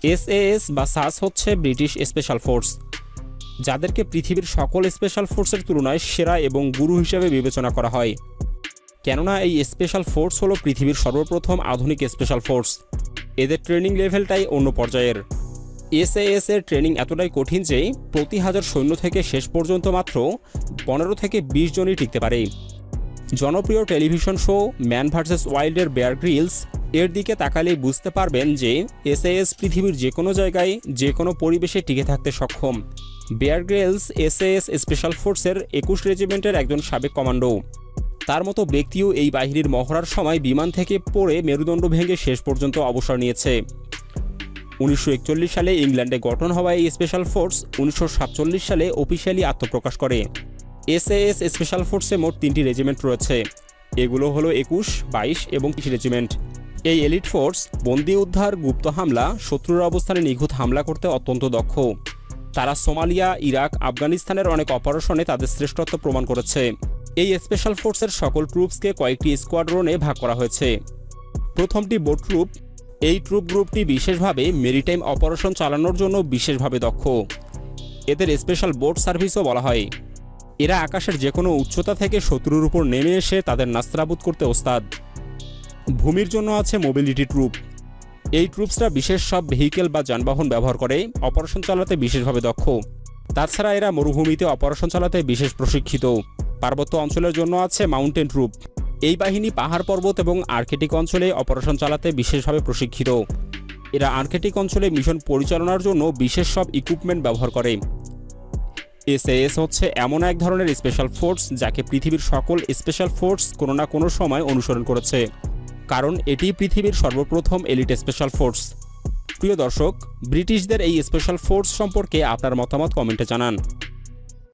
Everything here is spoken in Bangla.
SAS বা SAS হচ্ছে ব্রিটিশ স্পেশাল ফোর্স, যাদেরকে পৃথিবীর সকল স্পেশাল ফোর্সের তুলনায় সেরা এবং গুরু হিসেবে বিবেচনা করা হয়, কেননা এই স্পেশাল ফোর্স হলো পৃথিবীর সর্বপ্রথম আধুনিক স্পেশাল ফোর্স। এদের ট্রেনিং লেভেলটাই অন্য পর্যায়ের। SAS এর ট্রেনিং এতটাই কঠিন যে প্রতি 1000 সৈন্য থেকে শেষ পর্যন্ত মাত্র 15 থেকে 20 জনই টিকতে পারে। জনপ্রিয় টেলিভিশন শো ম্যান ভার্সেস ওয়াইল্ডের বেয়ার গ্রিলস এর দিকে তাকালেই বুঝতে পারবেন যে SAS পৃথিবীর যে কোনো জায়গায় যে কোনো পরিবেশে টিকে থাকতে সক্ষম। বেয়ার গ্রিলস SAS স্পেশাল ফোর্সের 21 রেজিমেন্টের একজন সাবেক কমান্ডো। তার মতো ব্যক্তিও এই বাহিনীর মহড়ার সময় বিমান থেকে পড়ে মেরুদণ্ড ভেঙে শেষ পর্যন্ত অবসর নিয়েছে। 1941 সালে ইংল্যান্ডে গঠন হওয়া এই স্পেশাল ফোর্স 1947 সালে অফিসিয়ালি আত্মপ্রকাশ করে। SAS স্পেশাল ফোর্সে মোট 3টি রেজিমেন্ট রয়েছে। এগুলো হলো 21, 22 এবং 30 রেজিমেন্ট। এই এলিট ফোর্স বন্দী উদ্ধার, গুপ্ত হামলা, শত্রুর অবস্থানে নিখুঁত হামলা করতে অত্যন্ত দক্ষ। তারা সোমালিয়া, ইরাক, আফগানিস্তানের অনেক অপারেশনে তাদের শ্রেষ্ঠত্ব প্রমাণ করেছে। এই স্পেশাল ফোর্সের সকল ট্রুপসকে কয়েকটি স্কোয়াড্রনে ভাগ করা হয়েছে। প্রথমটি বোট ট্রুপ। এই ট্রুপ গ্রুপটি বিশেষভাবে মেরিটাইম অপারেশন চালানোর জন্য বিশেষভাবে দক্ষ। এদের স্পেশাল বোট সার্ভিসও বলা হয়। এরা আকাশের যে কোনো উচ্চতা থেকে শত্রুর উপর নেমে এসে তাদের নাস্তানাবুদ করতে ওস্তাদ। ভূমির জন্য আছে মোবিলিটি ট্রুপ। এই ট্রুপসরা বিশেষ সব ভেহিকেল বা যানবাহন ব্যবহার করে অপারেশন চালাতে বিশেষভাবে দক্ষ। তাছাড়া এরা মরুভূমিতে অপারেশন চালাতে বিশেষ প্রশিক্ষিত। পার্বত্য অঞ্চলের জন্য আছে মাউন্টেন ট্রুপ। এই বাহিনী পাহাড় পর্বত এবং আর্কটিক অঞ্চলে অপারেশন চালাতে বিশেষভাবে প্রশিক্ষিত। এরা আর্কটিক অঞ্চলে মিশন পরিচালনার জন্য বিশেষ সব ইকুইপমেন্ট ব্যবহার করে। SAS হচ্ছে এমন এক ধরনের স্পেশাল ফোর্স যাকে পৃথিবীর সকল স্পেশাল ফোর্স কোনো না কোনো সময় অনুসরণ করেছে, কারণ এটি পৃথিবীর সর্বপ্রথম এলিট স্পেশাল ফোর্স। প্রিয় দর্শক, ব্রিটিশদের এই স্পেশাল ফোর্স সম্পর্কে আপনার মতামত কমেন্টে জানান।